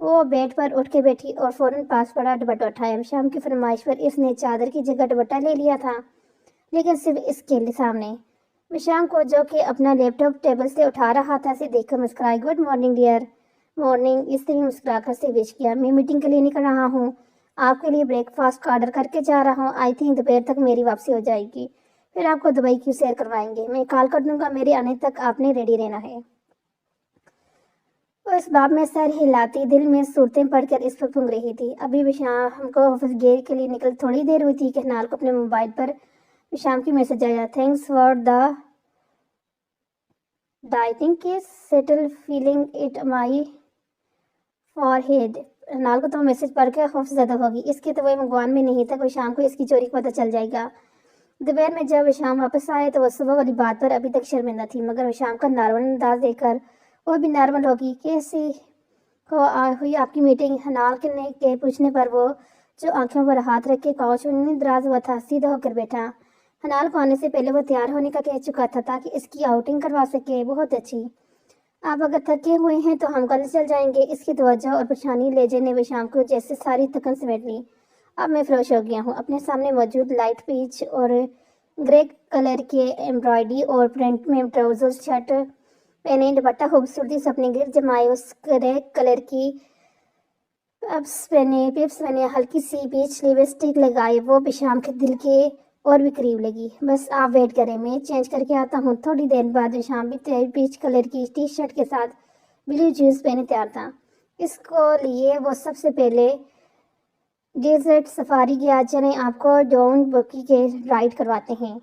وہ بیڈ پر اٹھ کے بیٹھی اور فوراً پاس پڑا دوپٹہ اٹھایا۔ وشام کی فرمائش پر اس نے چادر کی جگہ دوپٹہ لے لیا تھا، لیکن صرف اس کے سامنے۔ وشام کو، جو کہ اپنا لیپ ٹاپ ٹیبل سے اٹھا رہا تھا، سے دیکھ کر مسکرائی۔ Good morning dear. مارننگ، اس نے مسکرا کر سے وش کیا۔ میں میٹنگ کے لیے نکل رہا ہوں، آپ کے لیے بریک فاسٹ آرڈر کر کے جا رہا ہوں۔ آئی تھنک دوپہر تک میری واپسی ہو جائے گی، پھر آپ کو دبئی کی سیر کروائیں گے۔ میں کال کر دوں گا، میرے آنے تک آپ نے ریڈی رہنا ہے۔ وہ اس باب میں سر ہلاتی دل میں صورتیں پڑھ کر اس وقت پھونک رہی تھی۔ ابھی وشام کو آفس گیٹ کے لیے نکل تھوڑی دیر ہوئی تھی کہ ہنال کو اپنے موبائل پر وشام کی میسج آیا۔ Thanks for the dieting case settle feeling it my forehead. ہنال کو تو میسج پڑھ کے خوف زدہ ہوگی، اس کے تو وہ مغوان میں نہیں تھا کہ وشام کو اس کی چوری کا پتہ چل جائے گا۔ دوپہر میں جب وشام واپس آئے تو وہ صبح والی بات پر ابھی تک شرمندہ تھی، مگر وشام کا نارمل انداز دیکھ کر وہ بھی نارمل ہوگی۔ کیسی ہوئی آپ کی میٹنگ؟ ہنال کے پوچھنے پر وہ، جو آنکھوں پر ہاتھ رکھ کے کاؤچ میں دراز ہوا تھا، سیدھا ہو کر بیٹھا۔ ہنال کو آنے سے پہلے وہ تیار ہونے کا کہہ چکا تھا تاکہ اس کی آؤٹنگ کروا سکے۔ بہت اچھی، آپ اگر تھکے ہوئے ہیں تو ہم کل چل جائیں گے۔ اس کی توجہ اور پریشانی لہجے نے وشام کو جیسے ساری تھکن سمیٹ لی۔ اب میں فروش ہو گیا ہوں۔ اپنے سامنے موجود لائٹ پیچ اور گرے کلر کے ایمبرائڈری اور پرنٹ میں ٹراؤزر شرٹ پہنے، دوپٹہ خوبصورتی سے اپنے گرد جمائے، اس گرے کلر کی پپس پہنے، ہلکی سی پیچ لپسٹک لگائے، وہ وشام کے دل کے اور بھی قریب لگی۔ بس آپ ویٹ کریں، میں چینج کر کے آتا ہوں۔ تھوڑی دیر بعد وشام بھی پیچ کلر کی ٹی شرٹ کے ساتھ بلو جینس پہنے تیار تھا۔ اس کو لیے وہ سب سے پہلے ڈیزرٹ سفاری گیا۔ چلیں آپ کو ڈاؤن بکی کے رائڈ کرواتے ہیں۔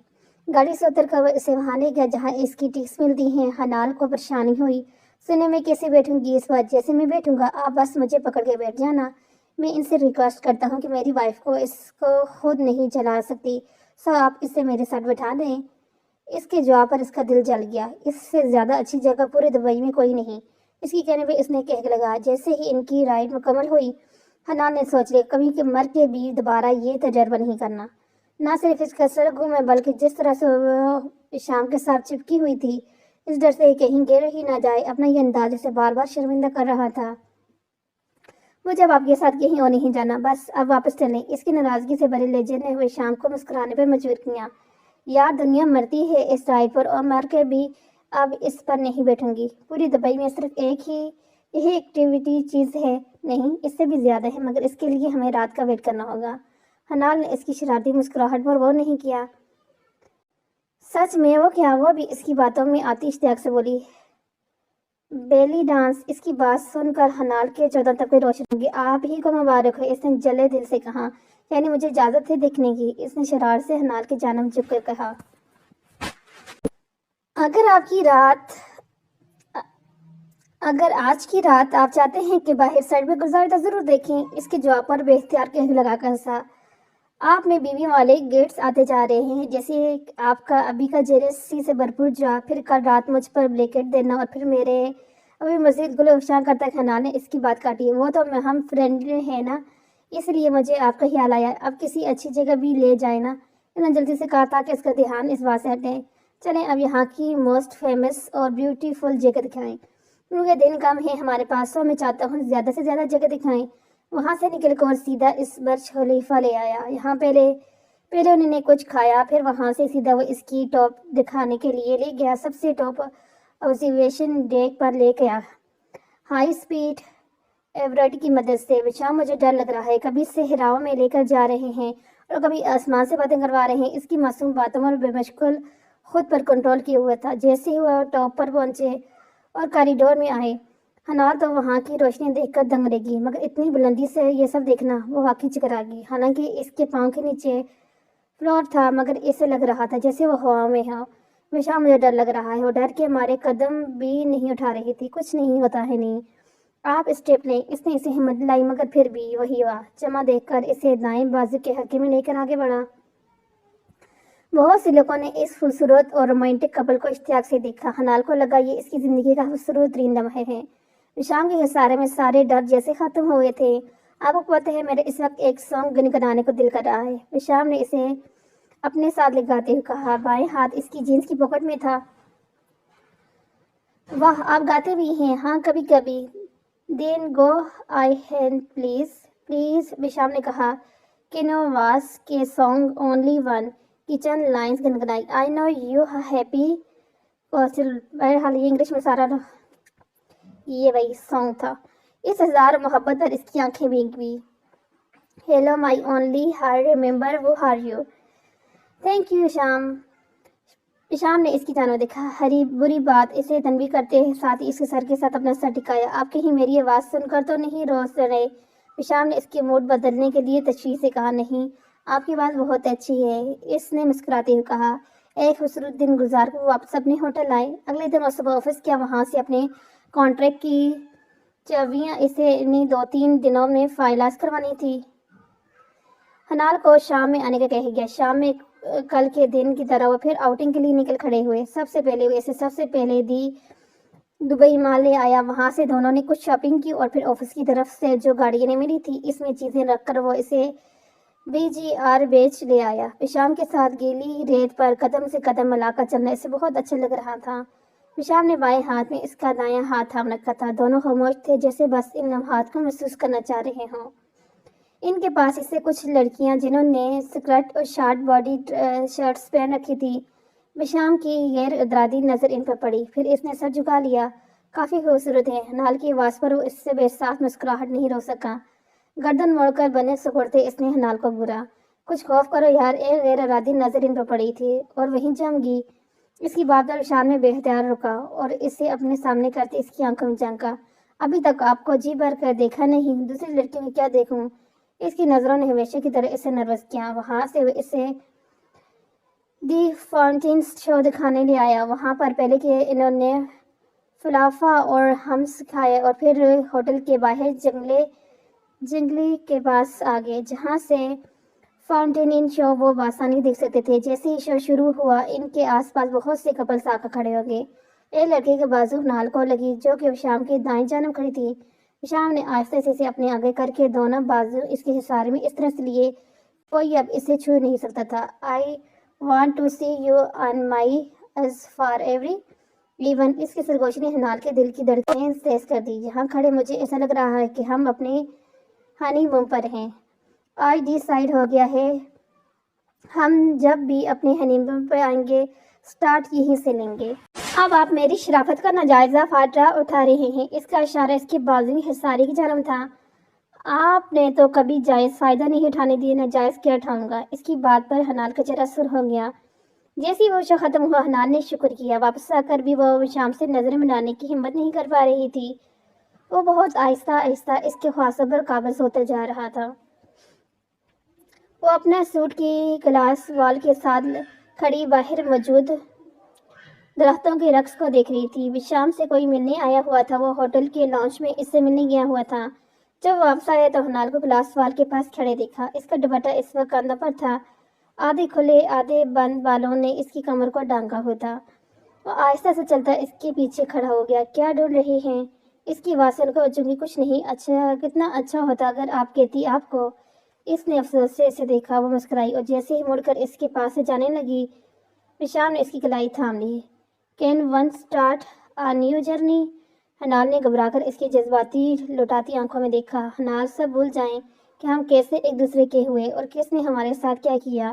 گاڑی سے اتر کر وہ اسے وہاں لے گیا جہاں اس کی ٹکٹس ملتی ہیں۔ ہنال کو پریشانی ہوئی، سنے میں کیسے بیٹھوں گی اس وقت؟ جیسے میں بیٹھوں گا آپ بس مجھے پکڑ کے بیٹھ جانا۔ میں ان سے ریکویسٹ کرتا ہوں کہ میری وائف کو اس کو خود نہیں چلا سکتی، سو آپ اسے میرے ساتھ بٹھا دیں۔ اس کے جواب پر اس کا دل جل گیا۔ اس سے زیادہ اچھی جگہ پورے دبئی میں کوئی نہیں۔ اس کی کہنے پہ اس نے کہنے لگا۔ جیسے ہی ان کی رائڈ مکمل ہوئی، ہنال نے سوچ لیا کبھی کہ مر کے بھی دوبارہ یہ تجربہ نہیں کرنا۔ نہ صرف اس کا سڑکوں میں، بلکہ جس طرح سے وہ شام کے ساتھ چپکی ہوئی تھی، اس ڈر سے کہیں گر ہی نہ جائے، اپنا یہ انداز اسے بار بار شرمندہ کر رہا تھا۔ مجھے اب آپ کے ساتھ کہیں اور نہیں جانا، بس اب واپس چلیں۔ اس کی ناراضگی سے بھرے لہجے نے ہوئے شام کو مسکرانے پر مجبور کیا۔ یار دنیا مرتی ہے اس رائڈ پر، اور مر کے بھی اب اس پر نہیں بیٹھوں گی۔ پوری دبئی میں صرف ایک ہی یہی ایکٹیویٹی چیز ہے، نہیں اس سے بھی زیادہ ہے، مگر اس کے لیے ہمیں رات کا ویٹ کرنا ہوگا۔ ہنال نے اس کی شرارتی مسکراہٹ پر غور نہیں کیا۔ سچ میں وہ کیا؟ وہ بھی اس کی باتوں میں آتی اشتیاق سے بولی۔ Belly dance. اس کی بات سن کر ہنال کے 14 طبقے روشن ہوں گے۔ آپ ہی کو مبارک ہو، اس نے جلے دل سے کہا۔ یعنی مجھے اجازت ہے دیکھنے کی؟ اس نے شرارت سے ہنال کی جانب جھک کر کہا۔ اگر آج کی رات آپ چاہتے ہیں کہ باہر سائڈ میں گزارے تو ضرور دیکھیں۔ اس کے جواب پر بے اختیار کہنے لگا کر ہنسا۔ آپ میں بیوی والے گیٹس آتے جا رہے ہیں، جیسے آپ کا ابھی کا جیلسی سے بھرپور جواب، پھر کل رات مجھ پر بلینکٹ دینا، اور پھر میرے ابھی مزید گلے افشاں کرتا ہے۔ ہنال نے اس کی بات کاٹی۔ وہ تو ہم فرینڈ ہیں نا، اس لیے مجھے آپ کا خیال آیا۔ اب کسی اچھی جگہ بھی لے جائیں نا، انہوں نے جلدی سے کہا تاکہ اس کا دھیان اس بات سے ہٹے۔ چلیں اب یہاں کی موسٹ فیمس اور بیوٹیفل جگہ دکھائیں۔ کیونکہ دن کم ہے ہمارے پاس، سو میں چاہتا ہوں زیادہ سے زیادہ جگہ دکھائیں۔ وہاں سے نکل کر سیدھا اس برج خلیفہ لے آیا۔ یہاں پہلے انہوں نے کچھ کھایا، پھر وہاں سے سیدھا وہ اس کی ٹاپ دکھانے کے لیے لے گیا، سب سے ٹاپ آبزرویشن ڈیک پر لے گیا۔ ہائی سپیڈ ایوریٹ کی مدد سے۔ وشام مجھے ڈر لگ رہا ہے، کبھی صحراؤں میں لے کر جا رہے ہیں اور کبھی آسمان سے باتیں کروا رہے ہیں۔ اس کی معصوم باتوں اور بے مشکل خود پر کنٹرول کیے ہوئے تھا۔ جیسے ہی وہ ٹاپ پر پہنچے اور کوریڈور میں آئے، ہنال تو وہاں کی روشنی دیکھ کر دنگ رہ گئی، مگر اتنی بلندی سے یہ سب دیکھنا، وہ واقعی چکرا گئی۔ حالانکہ اس کے پاؤں کے نیچے فلور تھا، مگر اسے لگ رہا تھا جیسے وہ ہوا میں ہو۔ وشام مجھے ڈر لگ رہا ہے۔ وہ ڈر کے مارے قدم بھی نہیں اٹھا رہی تھی۔ کچھ نہیں ہوتا ہے، نہیں آپ اسٹیپ لیں۔ اس نے اسے ہمت دلائی، مگر پھر بھی وہی ہوا۔ جمع دیکھ کر اسے دائیں بازو کے حلقے میں لے کر آگے بڑھا۔ بہت سے لوگوں نے اس خوبصورت اور رومانٹک کپل کو اشتیاق سے دیکھا۔ ہنال کو لگا یہ اس کی زندگی کا خوبصورت ترین لمحہ ہے۔ وشام کے خسارے میں سارے ڈر جیسے ختم ہوئے تھے۔ آپ کو پتہ ہے میرے اس وقت ایک سانگ گنگنانے کو دل کر رہا ہے، وشام نے اسے اپنے ساتھ لگاتے ہوئے کہا۔ بائیں ہاتھ اس کی جینس کی پاکٹ میں تھا۔ واہ، آپ گاتے بھی ہیں؟ ہاں کبھی کبھی۔ دین گو آئی ہین پلیز بشام نے کہا کینوواس کے song only one kitchen lines گنگنائی آئی نو یو ہیپی بہرحال یہ انگلش میں سارا یہ وہی سانگ تھا. اس ہزار محبت پر اس کی آنکھیں بھیگ گئی. ہیلو مائی اونلی ہار ریمبر وہ ہار یو. تھینک یو شام نے اس کی جانب دیکھا. ہری بری بات اسے تنبیہ کرتے ساتھ ہی اس کے سر کے ساتھ اپنا سر ٹکایا. آپ کہیں میری آواز سن کر تو نہیں روز رہے؟ شام نے اس کے موڈ بدلنے کے لیے تشویش سے کہا. نہیں، آپ کی بات بہت اچھی ہے، اس نے مسکراتے ہوئے کہا. ایک خوبصورت دن گزار کر وہ واپس اپنے ہوٹل آئے. اگلے دن وہ صبح آفس کیا وہاں سے اپنے کانٹریکٹ کی چابیاں اسے انہیں 2-3 دنوں میں فائنلائز کروانی تھی. ہنال کو شام میں آنے کا کہہ گیا. شام میں کل کے دن کی طرح وہ پھر آؤٹنگ کے لیے نکل کھڑے ہوئے. سب سے پہلے دبئی مال لے آیا. وہاں سے دونوں نے کچھ شاپنگ کی اور پھر آفس کی طرف سے جو گاڑی انہیں ملی تھی اس میں چیزیں رکھ کر وہ اسے BGR بیچ لے آیا. شام کے ساتھ گیلی ریت پر قدم سے قدم ملا کر چلنا اسے بہت اچھا لگ رہا تھا. شام نے بائیں ہاتھ میں اس کا دایاں ہاتھ تھام رکھا تھا. دونوں خاموش تھے جیسے بس ان لمحات کو محسوس کرنا چاہ رہے ہوں. ان کے پاس اس سے کچھ لڑکیاں جنہوں نے سکرٹ اور شارٹ باڈی شرٹس پہن رکھی تھی. بشام کی غیر ارادی نظر ان پر پڑی. پھر اس نے سر جھکا لیا. کافی خوبصورت ہے. ہنال کی آواز پر وہ اس سے بے ساختہ مسکراہٹ نہیں روک سکا. گردن موڑ کر بنے سکڑتے اس نے ہنال کو گھورا. کچھ خوف کرو یار. ایک غیر ارادی نظر ان پر پڑی تھی اور وہیں جم گئی. اس کی بات پر شان میں بے اختیار رکا اور اسے اپنے سامنے کرتے اس کی آنکھوں میں جھانکا. ابھی تک آپ کو جی بھر کر دیکھا نہیں، دوسری لڑکیوں میں کیا دیکھوں؟ اس کی نظروں نے ہمیشہ کی طرح اسے نروس کیا. وہاں سے وہ اسے دی فاؤنٹینز شو دکھانے لے آیا. وہاں پر پہلے کہ انہوں نے فلافا اور ہمس کھائے اور پھر ہوٹل کے باہر جنگلی کے پاس آگئے جہاں سے فاؤنٹین شو وہ بآسانی دیکھ سکتے تھے. جیسے ہی شو شروع ہوا ان کے آس پاس بہت سے کپلز آ کر کھڑے ہو گئے. ایک لڑکے کے بازو ہنال کو لگی جو کہ شام کے دائیں جانب کھڑی تھی. شام نے آہستہ سے اسے اپنے آگے کر کے دونوں بازو اس کے حصار میں اس طرح سے لیے کوئی اب اسے چھو نہیں سکتا تھا. I want to see you on my is for every even. اس کی سرگوشی نے ہنال کے دل کی دھڑکنیں تیز کر دی. یہاں کھڑے مجھے ایسا لگ رہا ہے کہ ہم اپنے ہنی مون پر ہیں. آج ڈیسائیڈ ہو گیا ہے ہم جب بھی اپنے ہنی مون پہ آئیں گے سٹارٹ یہیں سے لیں گے. اب آپ میری شرافت کا ناجائزہ فائدہ اٹھا رہے ہیں. اس کا اشارہ اس کے بازوی حصاری کی جانب تھا. آپ نے تو کبھی جائز فائدہ نہیں اٹھانے دیے، ناجائز کیا اٹھاؤں گا؟ اس کی بات پر ہنال کا چہرہ سرخ ہو گیا. جیسی وہ شو ختم ہوا ہنال نے شکر کیا. واپس آ کر بھی وہ شام سے نظر ملانے کی ہمت نہیں کر پا رہی تھی. وہ بہت آہستہ آہستہ اس کے خواصوں پر قابض ہوتا جا رہا تھا. وہ اپنا سوٹ کی گلاس وال کے ساتھ کھڑی باہر موجود درختوں کے رقص کو دیکھ رہی تھی. شام سے کوئی ملنے آیا ہوا تھا. وہ ہوٹل کے لانچ میں اس سے ملنے گیا ہوا تھا. جب واپس آیا تو ہنال کو گلاس وال کے پاس کھڑے دیکھا. اس کا دوپٹہ اس وقت کندھوں پر تھا. آدھے کھلے آدھے بند بالوں نے اس کی کمر کو ڈھانکا ہوا تھا. وہ آہستہ سے چلتا اس کے پیچھے کھڑا ہو گیا. کیا ڈھونڈ رہے ہیں؟ اس کی آواز سن کر چونکہ کچھ نہیں. اچھا، کتنا اچھا ہوتا اگر آپ کہتی آپ کو. اس نے افسوس سے اسے دیکھا. وہ مسکرائی اور جیسے ہی مڑ کر اس کے پاس سے جانے لگی شام نے اس کی کلائی تھام لی. Can one start a new journey? ہنال نے گھبرا کر اس کی جذباتی لٹاتی آنکھوں میں دیکھا. ہنال، سب بھول جائیں کہ ہم کیسے ایک دوسرے کے ہوئے اور کس نے ہمارے ساتھ کیا کیا.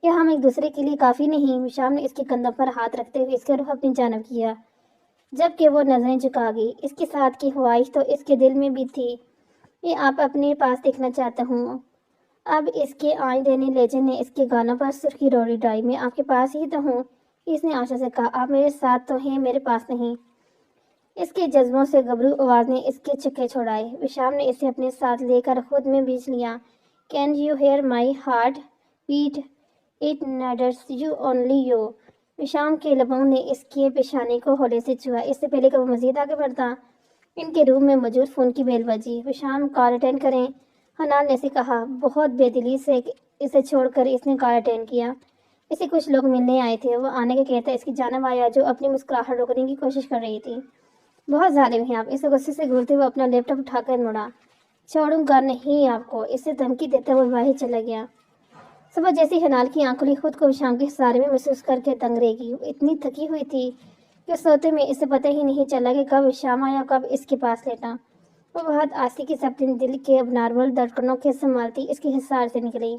کیا ہم ایک دوسرے کے لیے کافی نہیں؟ شام نے اس کے کندھوں پر ہاتھ رکھتے ہوئے اس کا رخ اپنی جانب کیا جبکہ وہ نظریں جھکا گئی. اس کے ساتھ کی خواہش تو اس کے دل میں بھی تھی. یہ آپ اپنے پاس دیکھنا چاہتا ہوں. اب اس کے آئیں دینے لیجن نے اس کے گانوں پر سرخی روڑی ڈائی. میں آپ کے پاس ہی تو ہوں، اس نے آشا سے کہا. آپ میرے ساتھ تو ہیں، میرے پاس نہیں. اس کے جذبوں سے گھبرو آواز نے اس کے چھکے چھوڑائے. شام نے اسے اپنے ساتھ لے کر خود میں بیچ لیا. Can you hear my heart beat? It needs you only you. شام کے لبوں نے اس کے پیشانی کو ہولے سے چھوا. اس سے پہلے کہ وہ مزید آگے بڑھتا ان کے روم میں موجود فون کی بیل بجی. شام کال اٹینڈ کریں، ہنال نے اسے کہا. بہت بے دلی سے اسے چھوڑ کر اس نے کال اٹینڈ کیا. اسے کچھ لوگ ملنے آئے تھے. وہ آنے کے کہتا اس کی جانب آیا جو اپنی مسکراہٹ روکنے کی کوشش کر رہی تھی. بہت ظالم ہیں آپ. اسے غصے سے گھورتے ہوئے اپنا لیپ ٹاپ اٹھا کر مڑا. چھوڑوں گا نہیں آپ کو، اسے دھمکی دیتے ہوئے باہر چلا گیا. صبح جیسی ہنال کی آنکھ کھلی خود کو شام کے سارے میں محسوس کر کے دنگ رہ گئی. وہ اتنی تھکی ہوئی تھی کہ سوتے میں اسے پتہ ہی نہیں چلا کہ کب شام آیا کب اس کے پاس لیٹا. وہ بہت آستی سے اپنے دل کے اب نارمل دھڑکنوں کے سنبھالتی اس کے حصار سے نکلی۔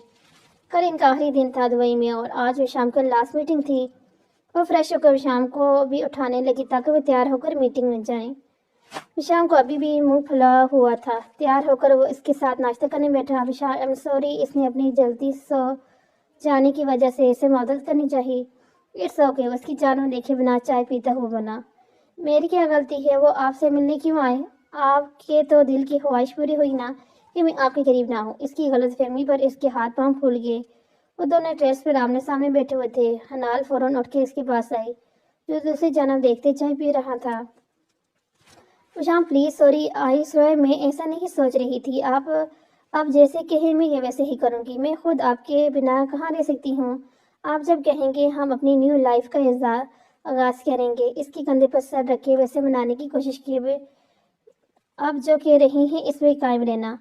کل ان کا آخری دن تھا دبئی میں اور آج وہ شام کو لاسٹ میٹنگ تھی۔ وہ فریش ہو کر شام کو بھی اٹھانے لگی تاکہ وہ تیار ہو کر میٹنگ میں جائیں۔ شام کو ابھی بھی منہ پھلا ہوا تھا۔ تیار ہو کر وہ اس کے ساتھ ناشتہ کرنے بیٹھا۔ I'm sorry، اس نے اپنی جلدی سو جانے کی وجہ سے اسے معذرت کرنی چاہیے۔ اٹس اوکے، اس کی جان میں دیکھے بنا چائے پیتا ہوا بنا۔ میری کیا غلطی ہے؟ وہ آپ سے ملنے کیوں آئے؟ آپ کے تو دل کی خواہش پوری ہوئی نا کہ میں آپ کے قریب نہ ہوں۔ اس کی غلط فہمی پر اس کے ہاتھ پاؤں پھول گئے۔ وہ دونوں ٹیرس پر آمنے سامنے بیٹھے ہوئے تھے۔ حنال فوراً اٹھ کے اس کے پاس آئی جو دوسری جانب دیکھتے چائے پی رہا تھا۔ شام پلیز سوری، آئی سوئے میں ایسا نہیں سوچ رہی تھی۔ آپ جیسے کہیں میں یہ ویسے ہی کروں گی۔ میں خود آپ کے بنا کہاں رہ سکتی ہوں؟ آپ جب کہیں گے ہم اپنی نیو لائف کا آغاز کریں گے۔ اس کے کندھے پر سر رکھے ویسے منانے کی کوشش کی۔ اب جو کہہ رہی ہیں اس میں قائم رہنا۔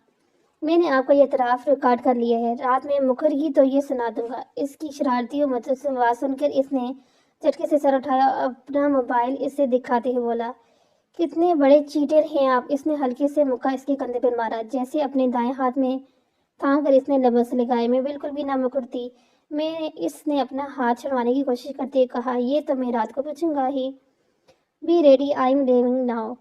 میں نے آپ کا یہ اعتراف ریکارڈ کر لیا ہے۔ رات میں مکر گی تو یہ سنا دوں گا۔ اس کی شرارتی اور متعصب آواز سن کر اس نے جھٹکے سے سر اٹھایا اور اپنا موبائل اسے دکھاتے ہوئے بولا، کتنے بڑے چیٹر ہیں آپ۔ اس نے ہلکے سے مکہ اس کے کندھے پر مارا جیسے اپنے دائیں ہاتھ میں تھام کر اس نے لبوں سے لگائے۔ میں بالکل بھی نہ مکرتی۔ اس نے اپنا ہاتھ چھڑوانے کی کوشش کرتے کہا، یہ تو میں رات کو پوچھوں گا ہی۔ Be ready, I am leaving now.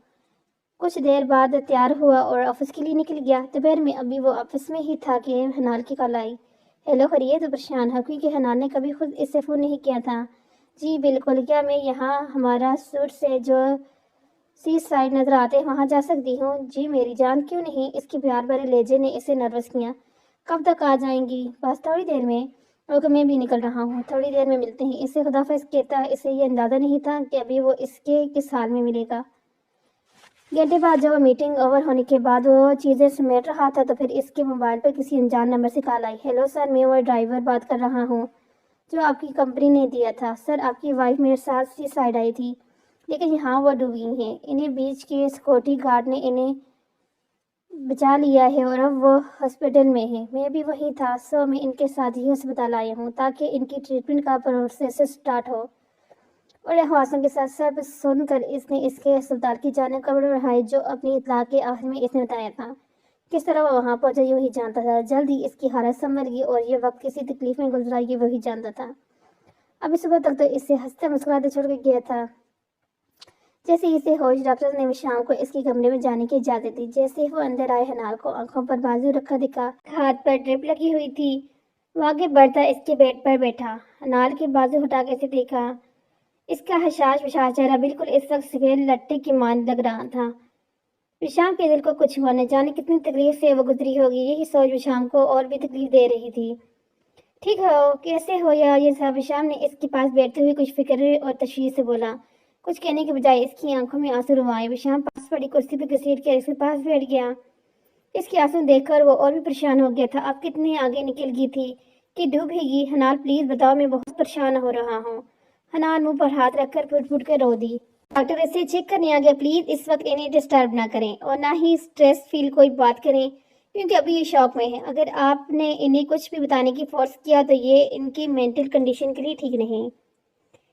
کچھ دیر بعد تیار ہوا اور آفس کے لیے نکل گیا۔ دوپہر میں ابھی وہ آفس میں ہی تھا کہ حنال کی کال آئی۔ ہیلو خیریت؟ تو پریشان ہے کیونکہ حنال نے کبھی خود اس سے فون نہیں کیا تھا۔ جی بالکل، کیا میں یہاں ہمارا سوٹ سے جو سی سائڈ نظر آتے وہاں جا سکتی ہوں؟ جی میری جان، کیوں نہیں؟ اس کی پیار بھرے لہجے نے اسے نروس کیا۔ کب تک آ جائیں گی؟ بس تھوڑی دیر میں۔ اوکے، میں بھی نکل رہا ہوں، تھوڑی دیر میں ملتے ہیں۔ اسے خداحافظ کہتا اسے یہ اندازہ نہیں تھا کہ ابھی وہ اس کے کس حال میں ملے گا۔ گھنٹے بعد جب وہ میٹنگ اوور ہونے کے بعد وہ چیزیں سمیٹ رہا تھا تو پھر اس کے موبائل پر کسی انجان نمبر سے کال آئی۔ ہیلو سر، میں وہ ڈرائیور بات کر رہا ہوں جو آپ کی کمپنی نے دیا تھا۔ سر، آپ کی وائف میرے ساتھ سی سائڈ آئی تھی لیکن یہاں وہ ڈوبی ہیں۔ انہیں بیچ کے سیکورٹی گارڈ نے انہیں بچا لیا ہے اور اب وہ ہاسپٹل میں ہیں۔ میں بھی وہیں تھا، سو میں ان کے ساتھ ہی ہسپتال آیا ہوں تاکہ ان کی ٹریٹمنٹ کا پروسیس سٹارٹ ہو۔ اور حواسوں کے ساتھ سب سن کر اس نے اس کے ہسپتال کی جانب قدم بڑھائے جو اپنی اطلاع کے آخر میں اس نے بتایا تھا۔ کس طرح وہ وہاں پہنچا یہ وہی جانتا تھا۔ جلد ہی اس کی حالت سنبھل گئی اور یہ وقت کسی تکلیف میں گزرا یہ وہی جانتا تھا۔ ابھی صبح تک تو اسے ہنستے مسکراتے چھوڑ کے گیا تھا۔ جیسے اسے ہوش، ڈاکٹر نے شام کو اس کے کمرے میں جانے کی اجازت دی۔ جیسے وہ اندر آئے حنال کو آنکھوں پر بازو رکھا دکھا، ہاتھ پر ڈرپ لگی ہوئی تھی۔ وہ آگے بڑھتا اس کے بیڈ پر بیٹھا، حنال کے بازو ہٹا کے اسے دیکھا۔ اس کا حشاش وشاش چہرہ بالکل اس وقت سفید لٹے کی مان لگ رہا تھا۔ وشام کے دل کو کچھ ہوا، نہ جانے کتنی تکلیف سے وہ گزری ہوگی۔ یہی سوچ وشام کو اور بھی تکلیف دے رہی تھی۔ ٹھیک ہو؟ کیسے ہو یہ سب؟ وشام نے اس کے پاس بیٹھتے ہوئے کچھ فکر اور تشویش سے بولا۔ کچھ کہنے کے بجائے اس کی آنکھوں میں آنسو روائے۔ وشام پاس پڑی کرسی پہ گھسیٹ کر اس کے پاس بیٹھ گیا۔ اس کے آنسو دیکھ کر وہ اور بھی پریشان ہو گیا تھا۔ اب کتنے آگے نکل گئی تھی کہ ڈوب ہی گئی۔ حنال پلیز بتاؤ، میں بہت پریشان ہو رہا ہوں۔ حنال منہ پر ہاتھ رکھ کر پھٹ پھٹ کر رو دی۔ ڈاکٹر اسے چیک کرنے آ گیا، پلیز اس وقت انہیں ڈسٹرب نہ کریں اور نہ ہی سٹریس فیل کوئی بات کریں کیونکہ ابھی یہ شوق میں ہے۔ اگر آپ نے انہیں کچھ بھی بتانے کی فورس کیا تو یہ ان کی مینٹل کنڈیشن کے لیے ٹھیک نہیں۔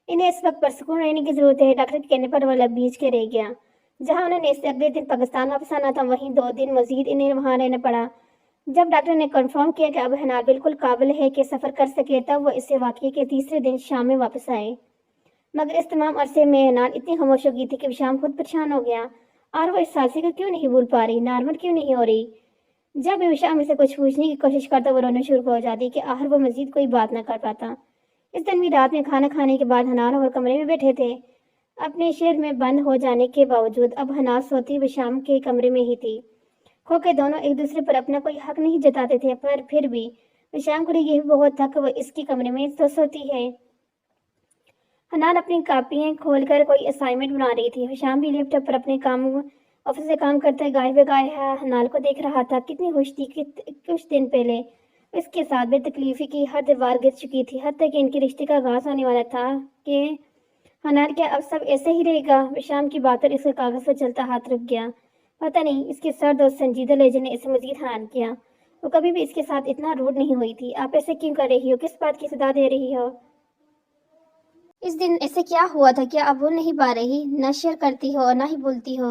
انہیں اس وقت پرسکون رہنے کی ضرورت ہے۔ ڈاکٹر کے کہنے پر وہ لب بیچ کے رہ گیا۔ جہاں انہوں نے اس سے اگلے دن پاکستان واپس آنا تھا وہیں 2 دن مزید انہیں وہاں رہنا پڑا۔ جب ڈاکٹر نے کنفرم کیا کہ اب حنال بالکل قابل ہے کہ سفر کر سکے تب وہ اس سے واقعے کے تیسرے دن شام میں واپس آئے۔ مگر اس تمام عرصے میں حنال اتنی خاموش ہو گئی تھی کہ شام خود پریشان ہو گیا اور وہ اس حادثے کو کیوں نہیں بھول پا رہی، نارمل کیوں نہیں ہو رہی۔ جب بھی شام اسے کچھ پوچھنے کی کوشش کرتا وہ رونا شروع ہو جاتی کہ آخر وہ مزید کوئی بات نہ کر پاتا۔ اس دن بھی رات میں کھانا کھانے کے بعد حنال اور کمرے میں بیٹھے تھے۔ اپنے شہر میں بند ہو جانے کے باوجود اب حنال سوتی وشام کے کمرے میں ہی تھی۔ کھوکے دونوں ایک دوسرے پر اپنا کوئی حق نہیں جتاتے تھے، پر پھر بھی وشام کو یہ بہت تھا کہ وہ اس کے کمرے میں تو سوتی ہے۔ حنال اپنی کاپیاں کھول کر کوئی اسائنمنٹ بنا رہی تھی۔ وشام بھی لیپ ٹاپ پر اپنے آفس سے کام کرتا ہے گاہے بگاہے حنال کو دیکھ رہا تھا۔ کتنی خوش تھی کہ کچھ دن پہلے اس کے ساتھ بے تکلیفی کی ہر دیوار گر چکی تھی، حتیٰ کہ ان کے رشتے کا آغاز ہونے والا تھا کہ حنال کیا اب سب ایسے ہی رہے گا؟ وشام کی بات پر اس کے کاغذ پر چلتا ہاتھ رک گیا۔ پتہ نہیں، اس کے سرد اور سنجیدہ لہجے نے اسے مزید حیران کیا۔ وہ کبھی بھی اس کے ساتھ اتنا روڈ نہیں ہوئی تھی۔ آپ ایسے کیوں کر رہی ہو؟ کس بات کی صدا دے رہی ہو؟ اس دن ایسے کیا ہوا تھا؟ کیا آپ بھول نہیں پا رہی؟ نہ شیئر کرتی ہو اور نہ ہی بولتی ہو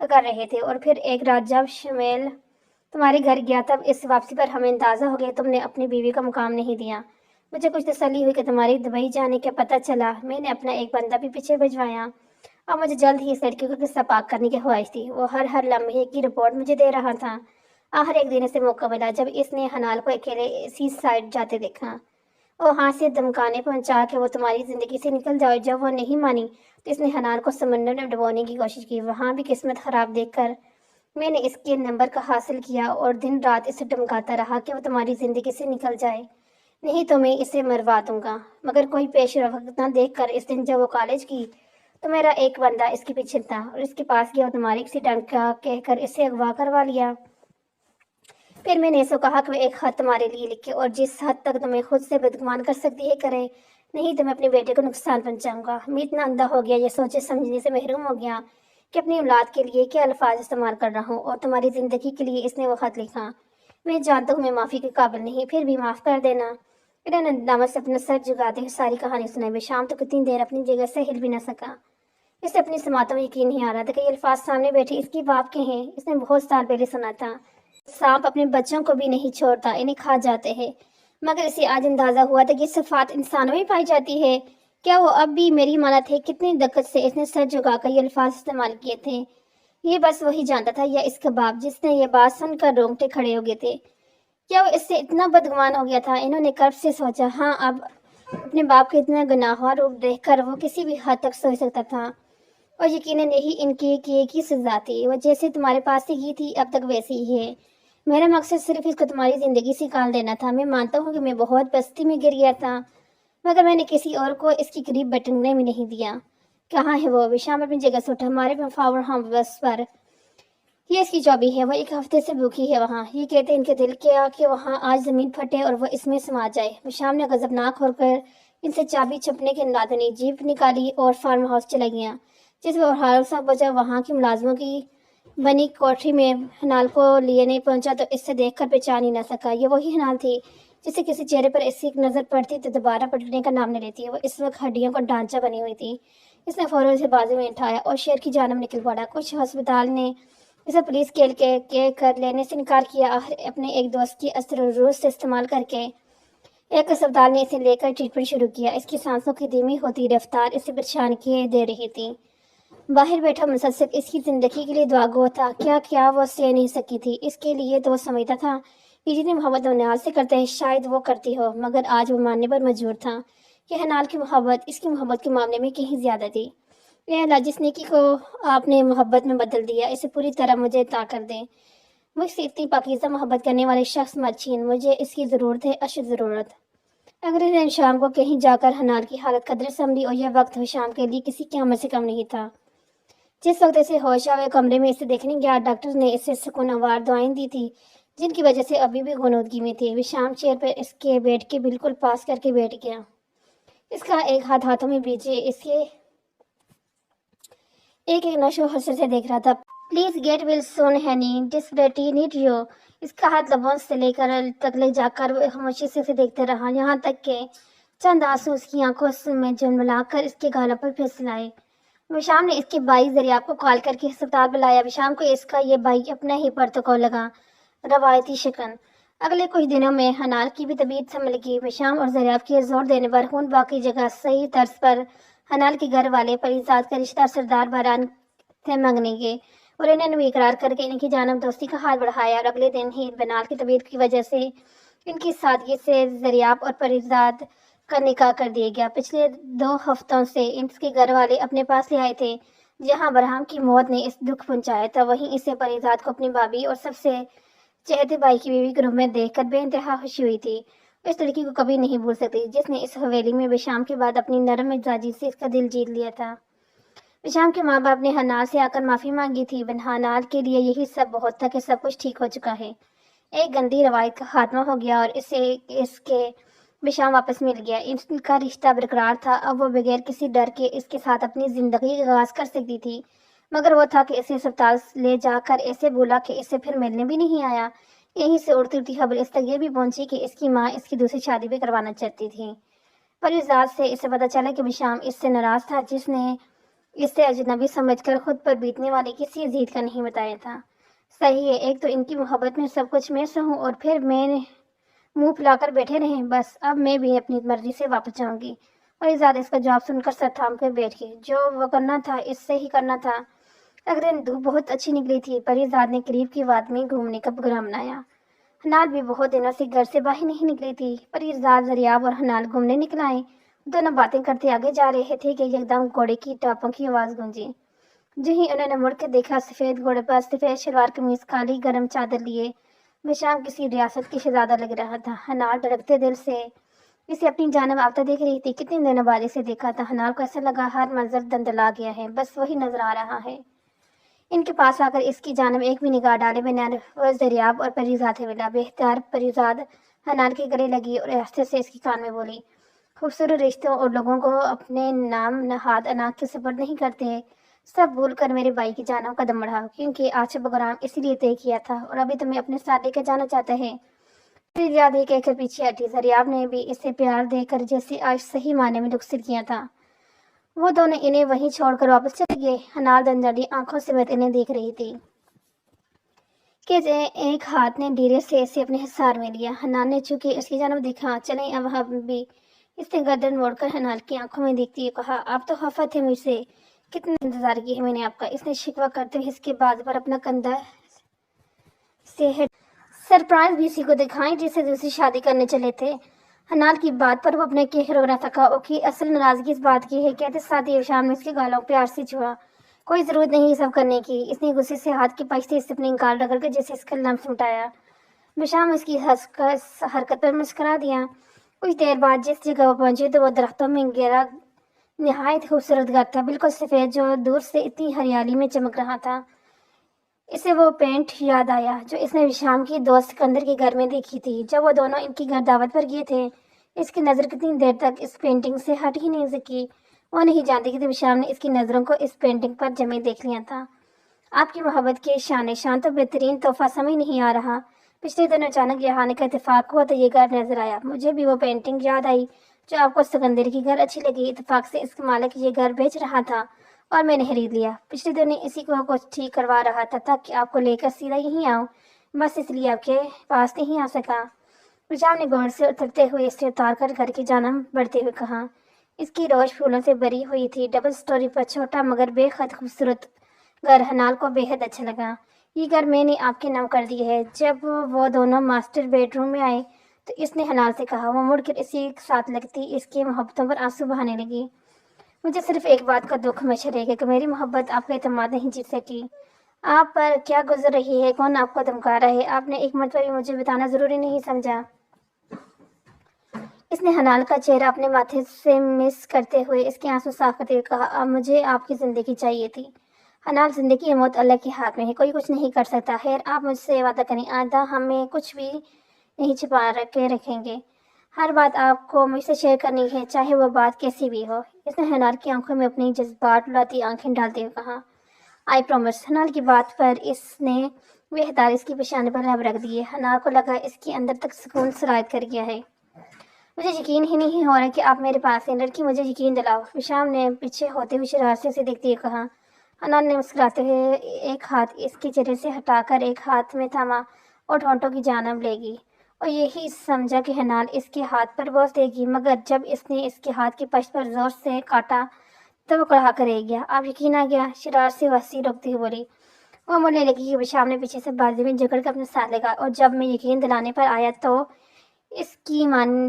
کر رہے تھے، اور پھر ایک رات جب شمیل تمہارے گھر گیا تب اس واپسی پر ہمیں اندازہ ہو گیا تم نے اپنی بیوی کا مقام نہیں دیا۔ مجھے کچھ تسلی ہوئی کہ تمہاری دبئی جانے کا پتہ چلا۔ میں نے اپنا ایک بندہ بھی پیچھے بھجوایا اور مجھے جلد ہی اس لڑکی کو قصہ پاک کرنے کی خواہش تھی۔ وہ ہر لمحے کی رپورٹ مجھے دے رہا تھا۔ آخر ایک دن اسے موقع ملا جب اس نے حنال کو اکیلے سی سائڈ جاتے دیکھا اور ہاں سے دمکانے پہنچا کہ وہ تمہاری زندگی سے نکل جائے۔ جب وہ نہیں مانی تو اس نے حنال کو سمندر میں ڈبونے کی کوشش کی۔ وہاں بھی قسمت خراب دیکھ کر میں نے اس کے نمبر کا حاصل کیا اور دن رات اسے دھمکاتا رہا کہ وہ تمہاری زندگی سے نکل جائے، نہیں تو میں اسے مروا دوں گا۔ مگر کوئی پیش رفت نہ دیکھ کر اس دن جب وہ کالج کی تو میرا ایک بندہ اس کے پیچھے تھا اور اس کے پاس گیا اور تمہاری کسی ڈنگ کا کہہ کر اسے اغوا کروا لیا۔ پھر میں نے اسے کہا کہ وہ ایک خط تمہارے لیے لکھے اور جس حد تک تمہیں خود سے بدگمان کر سکتی ہے کرے، نہیں تو میں اپنے بیٹے کو نقصان پہنچاؤں گا۔ میں اتنا اندھا ہو گیا، یہ سوچے سمجھنے سے محروم ہو گیا کہ اپنی اولاد کے لیے کیا الفاظ استعمال کر رہا ہوں، اور تمہاری زندگی کے لیے اس نے وہ خط لکھا۔ میں جانتا ہوں میں معافی کے قابل نہیں، پھر بھی معاف کر دینا۔ انہوں نے ندامت سے اپنا سر جھکاتے ہوئے ساری کہانی سنائی۔ شام تو کتنی دیر اپنی جگہ سے ہل بھی نہ سکا۔ اسے اپنی سماعتوں میں یقین نہیں آ رہا تھا کہ یہ الفاظ سامنے بیٹھے اس کی باپ کے ہیں۔ اس نے بہت سال پہلے سنا تھا، سانپ اپنے بچوں کو بھی نہیں چھوڑتا، انہیں کھا جاتے ہیں، مگر اسے آج اندازہ ہوا تھا کہ یہ صفات انسانوں میں پائی جاتی ہے۔ کیا وہ اب بھی میری مانت ہے؟ کتنی دقت سے اس نے سر جھکا کر یہ الفاظ استعمال کیے تھے، یہ بس وہی جانتا تھا، یا اس کا باپ جس نے یہ بات سن کر رونگٹے کھڑے ہو گئے تھے۔ کیا وہ اس سے اتنا بدگمان ہو گیا تھا؟ انہوں نے کرب سے سوچا۔ ہاں، اب اپنے باپ کے اتنا گناہوار روپ دیکھ کر وہ کسی بھی حد تک سوچ سکتا تھا، اور یقیناً یہی ان کے کیے کی سزا تھی۔ وہ جیسے تمہارے پاس سے کی تھی اب تک ویسی ہی ہے۔ میرا مقصد صرف اس کو تمہاری زندگی سے نکال دینا تھا۔ میں مانتا ہوں کہ میں بہت بستی میں گر گیا تھا، مگر میں نے کسی اور کو اس کے قریب بٹکنے میں نہیں دیا۔ کہاں ہے وہ؟ شام اپنی جگہ سے اٹھا۔ ہمارے فاور ہاؤس پر یہ اس کی چابی ہے، وہ ایک ہفتے سے بھوکی ہے وہاں۔ یہ کہتے ان کے دل کیا کہ وہاں آج زمین پھٹے اور وہ اس میں سما جائے۔ شام نے غضبناک ہو کر ان سے چابی چھپنے کے نادنی جیپ نکالی اور فارم ہاؤس چلا گیا۔ جس وہ حادثہ بچا وہاں کی ملازموں کی بنی کوٹری میں حنال کو لینے پہنچا تو اس سے دیکھ کر پہچان ہی نہ سکا۔ یہ وہی حنال تھی جسے کسی چہرے پر ایسی ایک نظر پڑتی تو دوبارہ پلٹنے کا نام نہ لیتی۔ وہ اس وقت ہڈیوں کا ڈھانچہ بنی ہوئی تھی۔ اس نے فوراً اسے بازو میں اٹھایا اور شہر کی جانب نکل پڑا۔ کچھ ہسپتال نے اسے پولیس کے کر لینے سے انکار کیا۔ آخر اپنے ایک دوست کی اثر و رسوخ سے استعمال کر کے ایک اسپتال نے اسے لے کر ٹریٹمنٹ شروع کیا۔ اس کی سانسوں کی دھیمی ہوتی رفتار اسے پریشان کیے دے رہی تھی۔ باہر بیٹھا مسلسل اس کی زندگی کے لیے دعا گو تھا۔ کیا وہ سہ نہیں سکی تھی؟ اس کے لیے تو وہ سمجھتا تھا کہ جتنی محبت وہ حنال سے کرتے ہیں شاید وہ کرتی ہو، مگر آج وہ ماننے پر مجبور تھا کہ حنال کی محبت اس کی محبت کے معاملے میں کہیں زیادہ تھی۔ اے اللہ، جس نیکی کو آپ نے محبت میں بدل دیا اسے پوری طرح مجھے عطا کر دیں۔ مجھ سے اتنی پاکیزہ محبت کرنے والے شخص مت چھین، مجھے اس کی ضرورت ہے، اشد ضرورت۔ اگلے دن شام کو کہیں جا کر حنال کی حالت قدر سنبھلی اور یہ وقت شام کے لیے کسی قیامت سے کم نہیں تھا۔ جس وقت اسے ہوش آئے کمرے میں اسے دیکھنے گیا، ڈاکٹر نے اسے سکون آور دعائیں دی تھی جن کی وجہ سے ابھی بھی غنودگی میں تھی۔ شام چیئر پر اس کے بیڈ کے بالکل پاس کر کے بیٹھ گیا۔ اس کا ایک ہاتھ ہاتھوں میں بیچے اس کے ایک نشو حسر سے دیکھ رہا تھا۔ پلیز گیٹ ویل سون ہینی، ڈسپریٹلی نیڈ یو۔ اس کا ہاتھ لبوں سے لے کر تک لے جا کر وہ خاموشی سے اسے دیکھتے رہا، یہاں تک کہ چند آنسو اس کی آنکھوں میں جھلملا کر اس کے گالوں پر پھسلائے۔ وشام نے اس کے بھائی ذریعہ کو کال کر کے ہسپتال بلایا۔ وشام کو اس کا یہ بھائی اپنا ہی پروٹوکول لگا، روایتی شکن۔ اگلے کچھ دنوں میں حنال کی بھی طبیعت سنبھل گئی۔ وشام اور ذریعہ کے زور دینے پر خون باقی جگہ صحیح طرز پر حنال کے گھر والے پریزاد کا رشتہ سردار باران سے مانگنے گئے اور انہوں نے بھی اقرار کر کے ان کی جانب دوستی کا ہاتھ بڑھایا، اور اگلے دن ہی حنال کی طبیعت کی وجہ سے ان کی سادگی سے ذریعہ اور پریزاد کا نکاح کر دیا گیا۔ پچھلے 2 ہفتوں سے اس کے گھر والے اپنے پاس لے آئے تھے۔ جہاں برہم کی موت نے اس دکھ پہنچایا تھا، وہیں اسے پریزاد کو اپنی بھابھی اور سب سے چہتے بھائی کی بیوی کے روپ میں دیکھ کر بے انتہا خوشی ہوئی تھی۔ اس لڑکی کو کبھی نہیں بھول سکتی جس نے اس حویلی میں وشام کے بعد اپنی نرم مزاجی سے اس کا دل جیت لیا تھا۔ وشام کے ماں باپ نے حنال سے آ کر معافی مانگی تھی۔ حنال کے لیے یہی سب بہت تھا کہ سب کچھ ٹھیک ہو چکا ہے، ایک گندی روایت کا خاتمہ ہو گیا اور اس کے وشام واپس مل گیا۔ ان کا رشتہ برقرار تھا۔ اب وہ بغیر کسی ڈر کے اس کے ساتھ اپنی زندگی کا آغاز کر سکتی تھی، مگر وہ تھا کہ اسے اسپتال لے جا کر ایسے بولا کہ اسے پھر ملنے بھی نہیں آیا۔ یہیں سے اڑتی اڑتی خبر اس تک یہ بھی پہنچی کہ اس کی ماں اس کی دوسری شادی بھی کروانا چاہتی تھی۔ پریزاد سے اسے پتہ چلا کہ وشام اس سے ناراض تھا، جس نے اسے اجنبی سمجھ کر خود پر بیتنے والی کسی عزیز کا نہیں بتایا تھا۔ صحیح ہے، ایک تو ان کی محبت میں سب کچھ میں سے ہوں اور پھر میں منہ پھلا کر بیٹھے رہیں۔ بس اب میں بھی اپنی مرضی سے واپس جاؤں گی۔ اور زیادہ اس کا جواب سن کر سر تھام کر بیٹھ گئی۔ جو وہ کرنا تھا اس سے ہی کرنا تھا۔ اگلے دن دھوپ بہت اچھی نکلی تھی۔ پریزاد نے قریب کی واد میں گھومنے کا پروگرام بنایا۔ حنال بھی بہت دنوں سے گھر سے باہر نہیں نکلی تھی۔ پریزاد، زریاب اور حنال گھومنے نکل آئے۔ دونوں باتیں کرتے آگے جا رہے تھے کہ یکدم گھوڑے کی ٹاپوں کی آواز گونجی۔ جو ہی انہوں نے مڑ کے دیکھا، سفید گھوڑے پر سفید شلوار قمیض، کالی گرم چادر لیے بشام کسی ریاست کی شہزادہ لگ رہا تھا۔ حنال دھڑکتے دل سے اسے اپنی جانب آتا دیکھ رہی تھی۔ کتنے دنوں بعد اسے دیکھا تھا۔ حنال کو ایسا لگا ہر منظر دھندلا گیا ہے، بس وہی نظر آ رہا ہے۔ ان کے پاس آ کر اس کی جانب ایک بھی نگاہ ڈالے بغیر وہ دریاب اور پریزاد سے ملا۔ بے اختیار پریزاد حنال کے گلے لگی اور آہستہ سے اس کے کان میں بولی، خوبصورت رشتوں اور لوگوں کو اپنے نام نہاد اناج کے سپرد نہیں کرتے۔ سب بھول کر میرے بھائی کی جانب قدم بڑھا، کیونکہ آج پروگرام اسی لیے طے کیا تھا اور ابھی تمہیں اپنے ساتھ لے کر جانا چاہتا ہے۔ پریزاد یہ کہہ کر پیچھے ہٹی۔ زریاب نے بھی اسے پیار دے کر جیسے آج صحیح معنی میں رخصت کیا تھا۔ وہ دونوں انہیں وہیں چھوڑ کر واپس چلے گئے۔ حنال دھندلی آنکھوں سمیت انہیں دیکھ رہی تھی کہ ایک ہاتھ نے دھیرے سے اسے اپنے حصار میں لیا۔ حنال نے چونکہ اس کی جانب دیکھا۔ چلیں اب ہم بھی۔ اس نے گردن موڑ کر حنال کی آنکھوں میں دیکھتی ہوئے کہا، آپ تو خفا تھے مجھ سے، کتنا انتظار کیا ہے میں نے آپ کا۔ اس نے شکوہ کرتے ہوئے اس کے بازو پر اپنا کندھا سے سرپرائز بھی اسی کو دکھائیں جسے دوسری شادی کرنے چلے تھے۔ حنال کی بات پر وہ اپنے کہر ہو رہا تھا۔ اوکی، اصل ناراضگی اس بات کی ہے، کہتے ساتھ شام میں اس کے گالوں پیار سے چھوا۔ کوئی ضرورت نہیں یہ سب کرنے کی۔ اس نے غصے سے ہاتھ کے پاس سے اس اپنے گال رگڑ کر جیسے اس کا لمس مٹایا۔ بشام اس کی حرکت پر مسکرا دیا۔ کچھ دیر بعد جس جگہ وہ پہنچے تو وہ درختوں میں گھرا نہایت خوبصورت گھر تھا، بالکل سفید، جو دور سے اتنی ہریالی میں چمک رہا تھا۔ اسے وہ پینٹ یاد آیا جو اس نے بشام کی دوست سکندر کے گھر میں دیکھی تھی جب وہ دونوں ان کی گھر دعوت پر گئے تھے۔ اس کی نظر کتنی دیر تک اس پینٹنگ سے ہٹ ہی نہیں سکی۔ وہ نہیں جانتی کہ بشام نے اس کی نظروں کو اس پینٹنگ پر جمے دیکھ لیا تھا۔ آپ کی محبت کے شان تو بہترین تحفہ سمجھ نہیں آ رہا۔ پچھلے دن اچانک یہاں آنے کا اتفاق ہوا تو یہ گھر نظر آیا۔ مجھے بھی وہ پینٹنگ یاد آئی جو آپ کو سکندر کی گھر اچھی لگی۔ اتفاق سے اس کے مالک یہ گھر بیچ رہا تھا اور میں نے خرید لیا۔ پچھلے دن اسی کو کچھ ٹھیک کروا رہا تھا تاکہ آپ کو لے کر سیدھا یہیں آؤں، بس اس لیے آپ کے پاس نہیں آ سکا۔ بشام نے گھوڑے سے اترتے ہوئے اسے اتار کر گھر کی جانب بڑھتے ہوئے کہا۔ اس کی روش پھولوں سے بھری ہوئی تھی۔ ڈبل سٹوری پر چھوٹا مگر بے حد خوبصورت گھر حنال کو بے حد اچھا لگا۔ یہ گھر میں نے آپ کے نام کر دی ہے۔ جب وہ دونوں ماسٹر بیڈ روم میں آئے تو اس نے حنال سے کہا۔ وہ مڑ کر اسی ساتھ لگتی اس کی محبتوں پر آنسو بہانے لگی۔ مجھے صرف ایک بات کا دکھ ہمیشہ رہے گا کہ میری محبت آپ کا اعتماد نہیں جیت سکی۔ آپ پر کیا گزر رہی ہے، کون آپ کو دھمکا رہا ہے، آپ نے ایک مرتبہ بھی مجھے بتانا ضروری نہیں سمجھا۔ اس نے حنال کا چہرہ اپنے ماتھے سے مس کرتے ہوئے اس کے آنسو صاف کرتے ہوئے کہا، اب مجھے آپ کی زندگی چاہیے تھی۔ حنال، زندگی یا موت اللہ کے ہاتھ میں ہے، کوئی کچھ نہیں کر سکتا۔ خیر، آپ مجھ سے وعدہ کریں، آئندہ ہمیں کچھ بھی نہیں چھپا کے رکھیں گے۔ ہر بات آپ کو مجھ سے شیئر کرنی ہے، چاہے وہ بات کیسی بھی ہو۔ اس نے حنال کی آنکھوں میں اپنی جذبات لاتی آنکھیں ڈالتے ہوئے کہا، آئی پرومس۔ حنال کی بات پر اس نے بے اختیار اس کی پیشانی پر لب رکھ دیے۔ حنال کو لگا اس کی اندر تک سکون سرایت کر گیا ہے۔ مجھے یقین ہی نہیں ہو رہا کہ آپ میرے پاس ہیں، لڑکی مجھے یقین دلاؤ۔ بشام نے پیچھے ہوتے ہوئے شرارت سے اسے دیکھتے ہوئے کہا۔ حنال نے مسکراتے ہوئے ایک ہاتھ اس کے چہرے سے ہٹا کر ایک ہاتھ میں تھاما اور ہونٹوں کی جانب لے گی اور یہی سمجھا کہ حنال اس کے ہاتھ پر بوس دے گی، مگر جب اس نے اس کے ہاتھ کی پشت پر زور سے کاٹا تو وہ کڑھا کر رہ گیا۔ آپ یقین آ گیا، شرارت سے وسیع روکتے ہوئے بولی۔ وہ مڑنے لگی کہ بشام نے پیچھے سے بازو میں جکڑ کر اپنے ساتھ لگا اور جب میں یقین دلانے پر آیا تو اس کی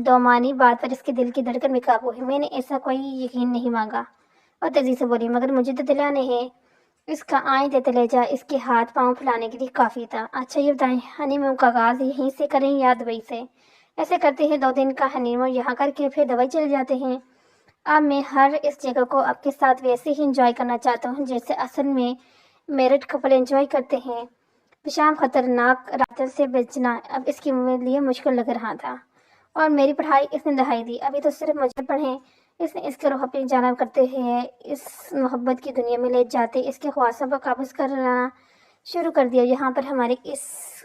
دو معنی بات پر اس کے دل کی دھڑکن بے قابو ہے۔ میں نے ایسا کوئی یقین نہیں مانگا، اور تیزی سے بولی، مگر مجھے تو دلانے ہیں۔ اس کا آئیں دیتے لے جا اس کے ہاتھ پاؤں پھیلانے کے لیے کافی تھا۔ اچھا یہ بتائیں، ہنی مون کا آغاز یہیں سے کریں یا دبئی سے؟ ایسے کرتے ہیں 2 دن کا ہنی مون یہاں کر کے پھر دبئی چلے جاتے ہیں۔ اب میں ہر اس جگہ کو آپ کے ساتھ ویسے ہی انجوائے کرنا چاہتا ہوں جیسے اصل میں میرڈ کپل انجوائے کرتے ہیں۔ بشام خطرناک رابطے سے بچنا اب اس کے لیے مشکل لگ رہا تھا، اور میری پڑھائی اس نے دہائی دی، ابھی تو صرف مجھے پڑھیں۔ اس نے اس کے روح اپنی جانب کرتے ہوئے اس محبت کی دنیا میں لے جاتے اس کے خواہشوں پر قابض کرنا شروع کر دیا۔ یہاں پر ہماری اس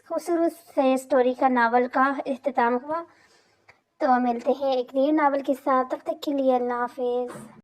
خوبصورت سے سٹوری کا ناول کا اختتام ہوا۔ تو ملتے ہیں ایک نئے ناول کے ساتھ، تب تک کے لیے اللہ حافظ۔